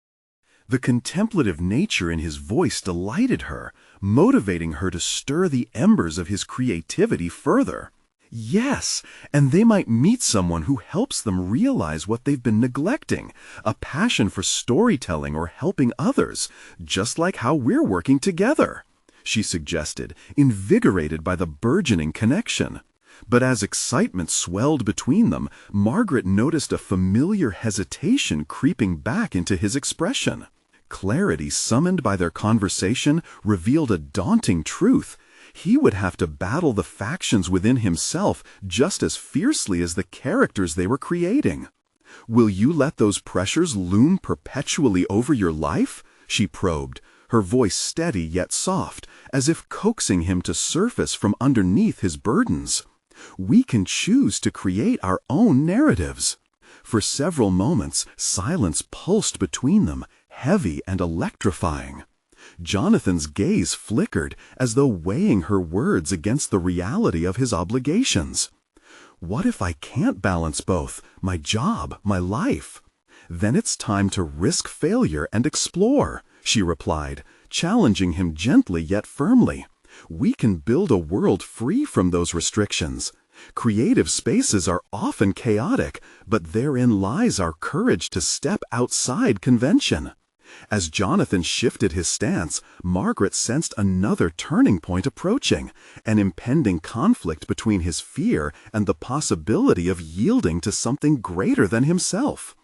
The contemplative nature in his voice delighted her, motivating her to stir the embers of his creativity further. Yes, and they might meet someone who helps them realize what they've been neglecting, a passion for storytelling or helping others, just like how we're working together, she suggested, invigorated by the burgeoning connection. But as excitement swelled between them, Margaret noticed a familiar hesitation creeping back into his expression. Clarity summoned by their conversation revealed a daunting truth. He would have to battle the factions within himself just as fiercely as the characters they were creating. Will you let those pressures loom perpetually over your life? She probed, her voice steady yet soft, as if coaxing him to surface from underneath his burdens. We can choose to create our own narratives. For several moments, silence pulsed between them, heavy and electrifying. Jonathan's gaze flickered, as though weighing her words against the reality of his obligations. What if I can't balance both, my job, my life? Then it's time to risk failure and explore, she replied, challenging him gently yet firmly. We can build a world free from those restrictions. Creative spaces are often chaotic, but therein lies our courage to step outside convention. As Jonathan shifted his stance, Margaret sensed another turning point approaching, an impending conflict between his fear and the possibility of yielding to something greater than himself.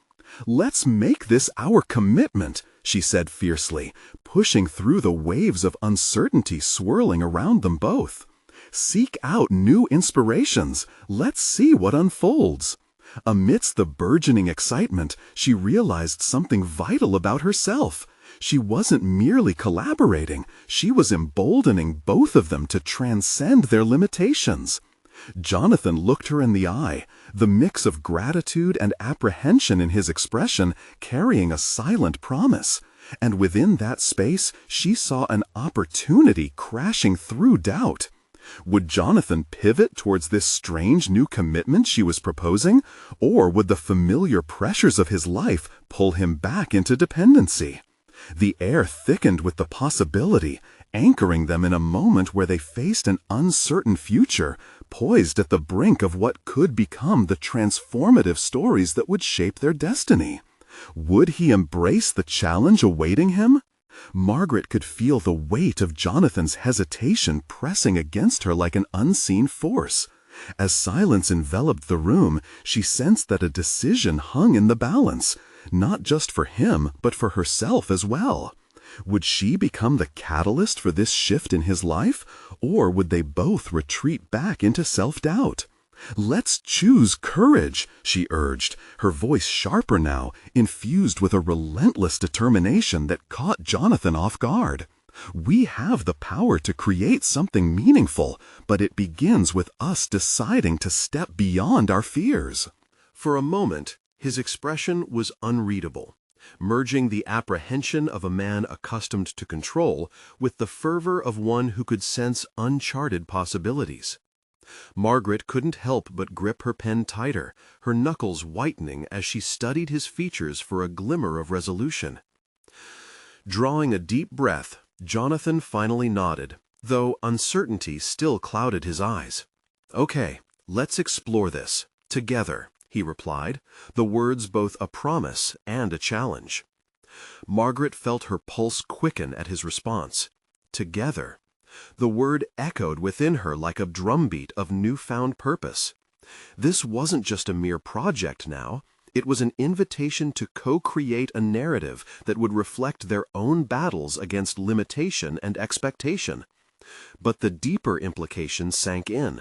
Let's make this our commitment, she said fiercely, pushing through the waves of uncertainty swirling around them both. Seek out new inspirations. Let's see what unfolds. Amidst the burgeoning excitement, she realized something vital about herself. She wasn't merely collaborating, she was emboldening both of them to transcend their limitations. Jonathan looked her in the eye, the mix of gratitude and apprehension in his expression carrying a silent promise. And within that space, she saw an opportunity crashing through doubt. Would Jonathan pivot towards this strange new commitment she was proposing, or would the familiar pressures of his life pull him back into dependency? The air thickened with the possibility, anchoring them in a moment where they faced an uncertain future, poised at the brink of what could become the transformative stories that would shape their destiny. Would he embrace the challenge awaiting him? Margaret could feel the weight of Jonathan's hesitation pressing against her like an unseen force. As silence enveloped the room, she sensed that a decision hung in the balance, not just for him, but for herself as well. Would she become the catalyst for this shift in his life, or would they both retreat back into self-doubt? Let's choose courage, she urged, her voice sharper now, infused with a relentless determination that caught Jonathan off guard. We have the power to create something meaningful, but it begins with us deciding to step beyond our fears. For a moment, his expression was unreadable, merging the apprehension of a man accustomed to control with the fervor of one who could sense uncharted possibilities. Margaret couldn't help but grip her pen tighter, her knuckles whitening as she studied his features for a glimmer of resolution. Drawing a deep breath, Jonathan finally nodded, though uncertainty still clouded his eyes. "Okay, let's explore this, together," he replied, the words both a promise and a challenge. Margaret felt her pulse quicken at his response. Together. The word echoed within her like a drumbeat of newfound purpose. This wasn't just a mere project now. It was an invitation to co-create a narrative that would reflect their own battles against limitation and expectation. But the deeper implications sank in.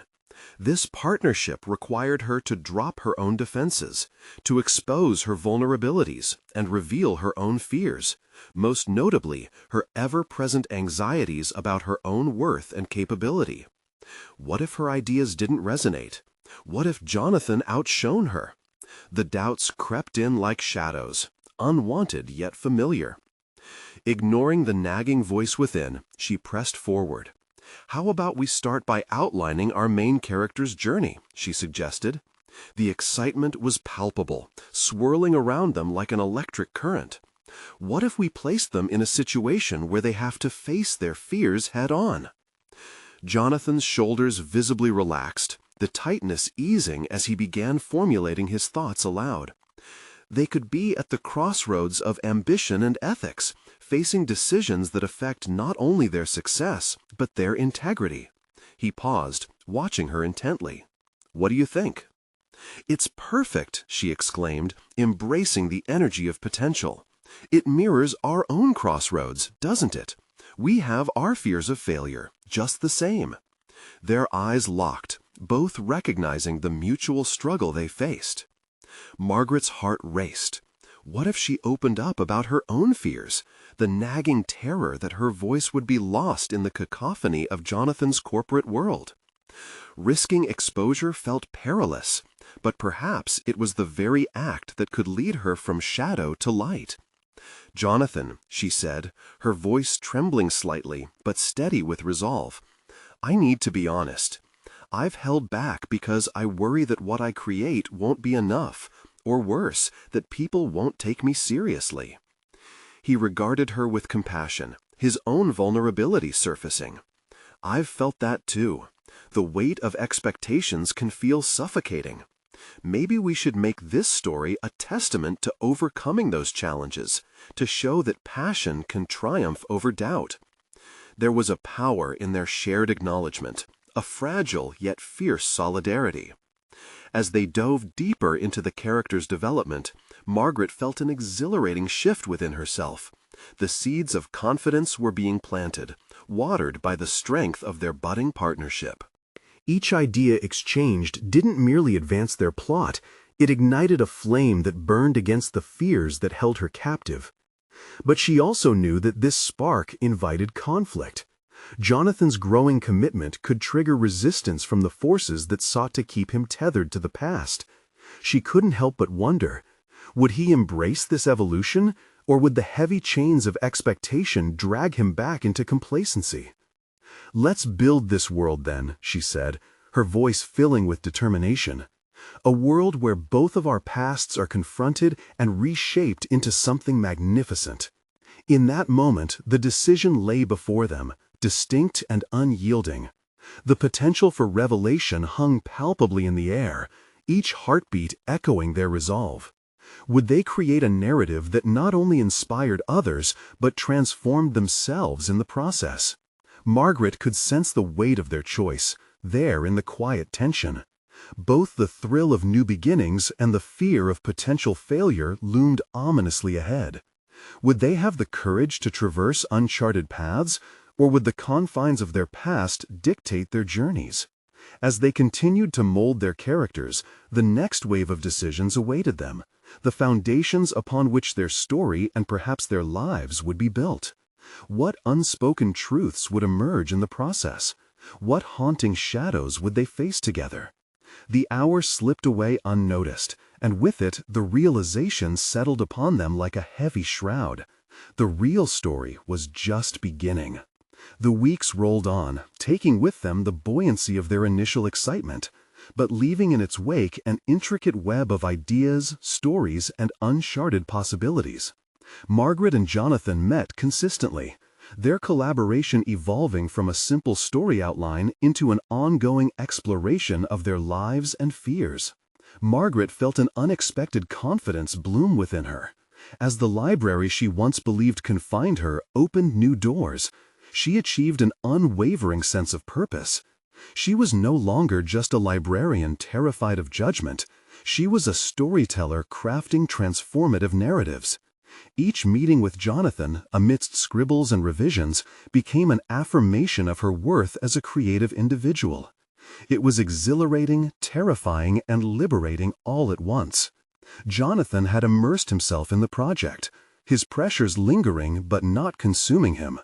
This partnership required her to drop her own defenses, to expose her vulnerabilities, and reveal her own fears, most notably her ever-present anxieties about her own worth and capability. What if her ideas didn't resonate? What if Jonathan outshone her? The doubts crept in like shadows, unwanted yet familiar. Ignoring the nagging voice within, she pressed forward. "How about we start by outlining our main character's journey?" she suggested. The excitement was palpable, swirling around them like an electric current. What if we placed them in a situation where they have to face their fears head-on? Jonathan's shoulders visibly relaxed, the tightness easing as he began formulating his thoughts aloud. They could be at the crossroads of ambition and ethics, facing decisions that affect not only their success, but their integrity. He paused, watching her intently. "What do you think?" "It's perfect," she exclaimed, embracing the energy of potential. "It mirrors our own crossroads, doesn't it? We have our fears of failure, just the same." Their eyes locked, both recognizing the mutual struggle they faced. Margaret's heart raced. What if she opened up about her own fears, the nagging terror that her voice would be lost in the cacophony of Jonathan's corporate world? Risking exposure felt perilous, but perhaps it was the very act that could lead her from shadow to light. "Jonathan," she said, her voice trembling slightly, but steady with resolve, "I need to be honest. I've held back because I worry that what I create won't be enough, or worse, that people won't take me seriously." He regarded her with compassion, his own vulnerability surfacing. "I've felt that too. The weight of expectations can feel suffocating. Maybe we should make this story a testament to overcoming those challenges, to show that passion can triumph over doubt." There was a power in their shared acknowledgement, a fragile yet fierce solidarity. As they dove deeper into the character's development, Margaret felt an exhilarating shift within herself. The seeds of confidence were being planted, watered by the strength of their budding partnership. Each idea exchanged didn't merely advance their plot, it ignited a flame that burned against the fears that held her captive. But she also knew that this spark invited conflict. Jonathan's growing commitment could trigger resistance from the forces that sought to keep him tethered to the past. She couldn't help but wonder, would he embrace this evolution, or would the heavy chains of expectation drag him back into complacency? "Let's build this world then," she said, her voice filling with determination. "A world where both of our pasts are confronted and reshaped into something magnificent." In that moment, the decision lay before them, distinct and unyielding. The potential for revelation hung palpably in the air, each heartbeat echoing their resolve. Would they create a narrative that not only inspired others, but transformed themselves in the process? Margaret could sense the weight of their choice, there in the quiet tension. Both the thrill of new beginnings and the fear of potential failure loomed ominously ahead. Would they have the courage to traverse uncharted paths, or would the confines of their past dictate their journeys? As they continued to mold their characters, the next wave of decisions awaited them, the foundations upon which their story and perhaps their lives would be built. What unspoken truths would emerge in the process? What haunting shadows would they face together? The hour slipped away unnoticed, and with it the realization settled upon them like a heavy shroud. The real story was just beginning. The weeks rolled on, taking with them the buoyancy of their initial excitement, but leaving in its wake an intricate web of ideas, stories, and uncharted possibilities. Margaret and Jonathan met consistently, their collaboration evolving from a simple story outline into an ongoing exploration of their lives and fears. Margaret felt an unexpected confidence bloom within her. As the library she once believed confined her opened new doors, she achieved an unwavering sense of purpose. She was no longer just a librarian terrified of judgment. She was a storyteller crafting transformative narratives. Each meeting with Jonathan, amidst scribbles and revisions, became an affirmation of her worth as a creative individual. It was exhilarating, terrifying, and liberating all at once. Jonathan had immersed himself in the project, his pressures lingering but not consuming him.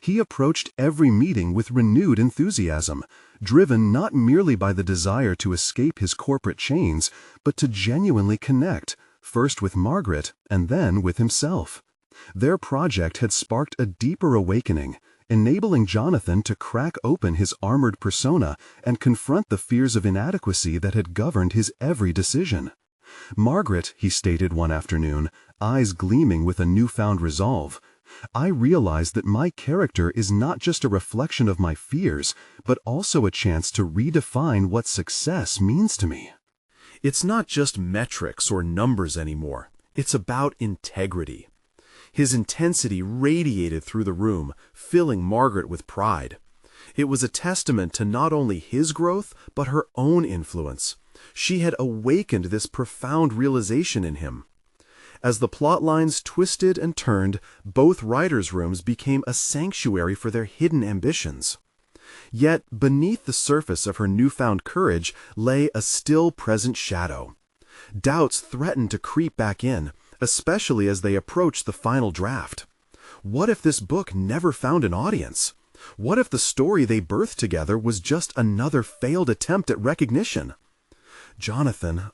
He approached every meeting with renewed enthusiasm, driven not merely by the desire to escape his corporate chains, but to genuinely connect, first with Margaret and then with himself. Their project had sparked a deeper awakening, enabling Jonathan to crack open his armored persona and confront the fears of inadequacy that had governed his every decision. "Margaret," he stated one afternoon, eyes gleaming with a newfound resolve, "I realize that my character is not just a reflection of my fears, but also a chance to redefine what success means to me." It's not just metrics or numbers anymore. It's about integrity. His intensity radiated through the room, filling Margaret with pride. It was a testament to not only his growth, but her own influence. She had awakened this profound realization in him. As the plot lines twisted and turned, both writers' rooms became a sanctuary for their hidden ambitions. Yet, beneath the surface of her newfound courage lay a still present shadow. Doubts threatened to creep back in, especially as they approached the final draft. What if this book never found an audience? What if the story they birthed together was just another failed attempt at recognition? "Jonathan,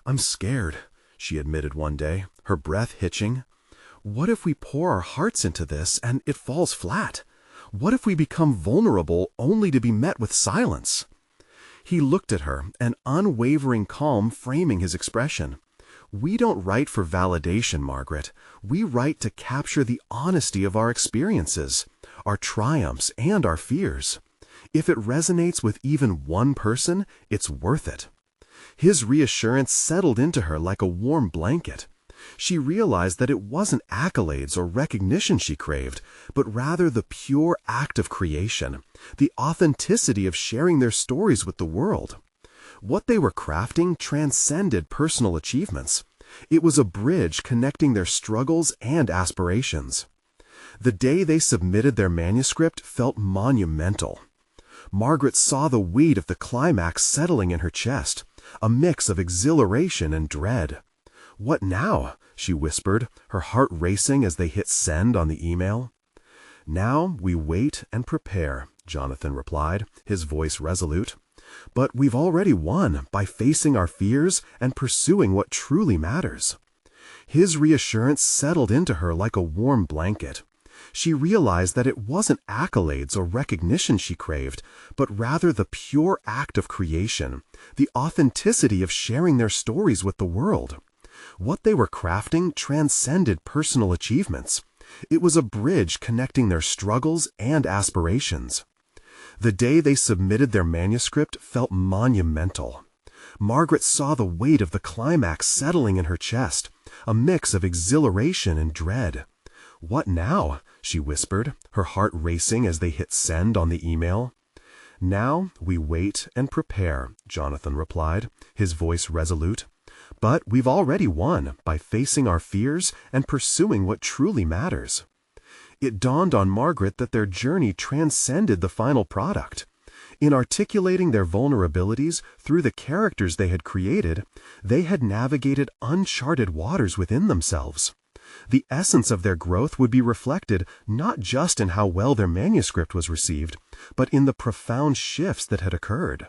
I'm scared," she admitted one day, her breath hitching. "What if we pour our hearts into this and it falls flat? What if we become vulnerable only to be met with silence?" He looked at her, an unwavering calm framing his expression. "We don't write for validation, Margaret. We write to capture the honesty of our experiences, our triumphs and our fears. If it resonates with even one person, it's worth it." His reassurance settled into her like a warm blanket. She realized that it wasn't accolades or recognition she craved, but rather the pure act of creation, the authenticity of sharing their stories with the world. What they were crafting transcended personal achievements. It was a bridge connecting their struggles and aspirations. The day they submitted their manuscript felt monumental. Margaret saw the weight of the climax settling in her chest, a mix of exhilaration and dread. "What now?" she whispered, her heart racing as they hit send on the email. "Now we wait and prepare," Jonathan replied, his voice resolute. "But we've already won by facing our fears and pursuing what truly matters." His reassurance settled into her like a warm blanket. She realized that it wasn't accolades or recognition she craved, but rather the pure act of creation, the authenticity of sharing their stories with the world. What they were crafting transcended personal achievements. It was a bridge connecting their struggles and aspirations. The day they submitted their manuscript felt monumental. Margaret saw the weight of the climax settling in her chest, a mix of exhilaration and dread. "What now?" she whispered, her heart racing as they hit send on the email. "Now we wait and prepare," Jonathan replied, his voice resolute. "But we've already won by facing our fears and pursuing what truly matters." It dawned on Margaret that their journey transcended the final product. In articulating their vulnerabilities through the characters they had created, they had navigated uncharted waters within themselves. The essence of their growth would be reflected not just in how well their manuscript was received, but in the profound shifts that had occurred.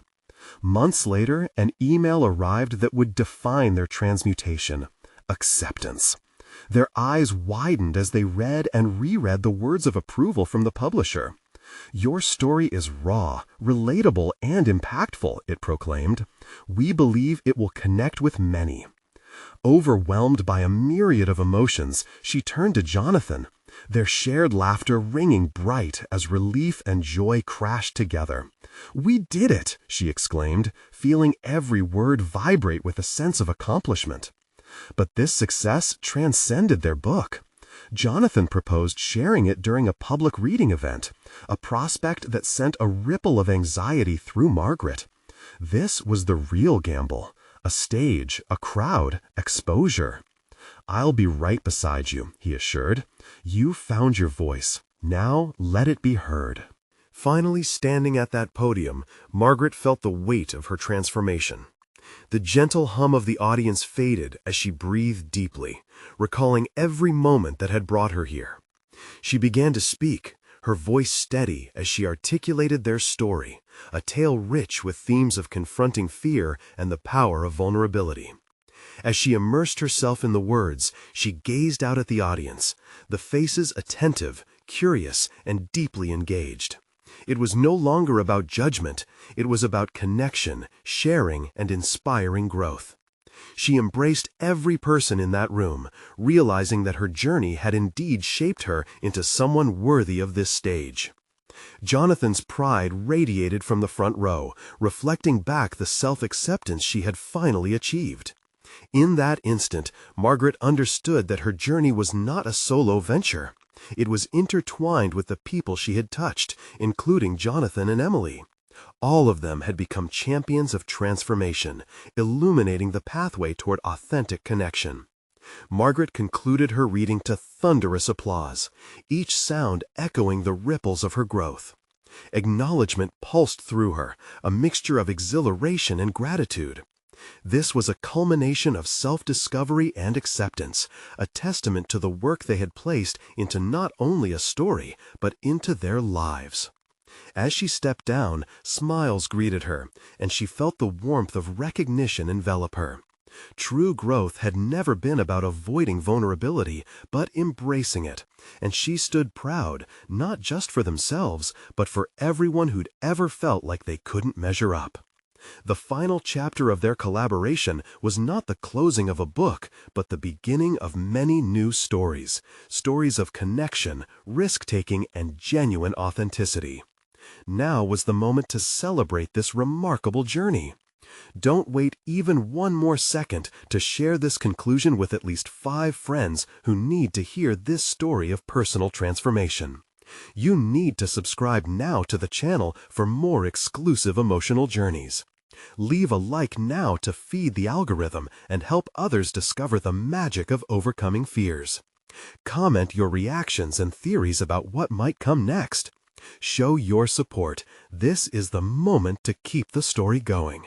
Months later, an email arrived that would define their transmutation: acceptance. Their eyes widened as they read and reread the words of approval from the publisher. "Your story is raw, relatable, and impactful," it proclaimed. "We believe it will connect with many." Overwhelmed by a myriad of emotions, she turned to Jonathan, their shared laughter ringing bright as relief and joy crashed together. "We did it!" she exclaimed, feeling every word vibrate with a sense of accomplishment. But this success transcended their book. Jonathan proposed sharing it during a public reading event, a prospect that sent a ripple of anxiety through Margaret. This was the real gamble, A stage, a crowd, exposure. "I'll be right beside you," he assured. "You found your voice. Now let it be heard." Finally standing at that podium, Margaret felt the weight of her transformation. The gentle hum of the audience faded as she breathed deeply, recalling every moment that had brought her here. She began to speak, her voice steady as she articulated their story, a tale rich with themes of confronting fear and the power of vulnerability. As she immersed herself in the words, she gazed out at the audience, the faces attentive, curious, and deeply engaged. It was no longer about judgment, it was about connection, sharing, and inspiring growth. She embraced every person in that room, realizing that her journey had indeed shaped her into someone worthy of this stage. Jonathan's pride radiated from the front row, reflecting back the self-acceptance she had finally achieved. In that instant, Margaret understood that her journey was not a solo venture. It was intertwined with the people she had touched, including Jonathan and Emily. All of them had become champions of transformation, illuminating the pathway toward authentic connection. Margaret concluded her reading to thunderous applause, each sound echoing the ripples of her growth. Acknowledgement pulsed through her, a mixture of exhilaration and gratitude. This was a culmination of self-discovery and acceptance, a testament to the work they had placed into not only a story, but into their lives. As she stepped down, smiles greeted her, and she felt the warmth of recognition envelop her. True growth had never been about avoiding vulnerability, but embracing it, and she stood proud, not just for themselves, but for everyone who'd ever felt like they couldn't measure up. The final chapter of their collaboration was not the closing of a book, but the beginning of many new stories, stories of connection, risk-taking, and genuine authenticity. Now was the moment to celebrate this remarkable journey. Don't wait even one more second to share this conclusion with at least 5 friends who need to hear this story of personal transformation. You need to subscribe now to the channel for more exclusive emotional journeys. Leave a like now to feed the algorithm and help others discover the magic of overcoming fears. Comment your reactions and theories about what might come next. Show your support. This is the moment to keep the story going.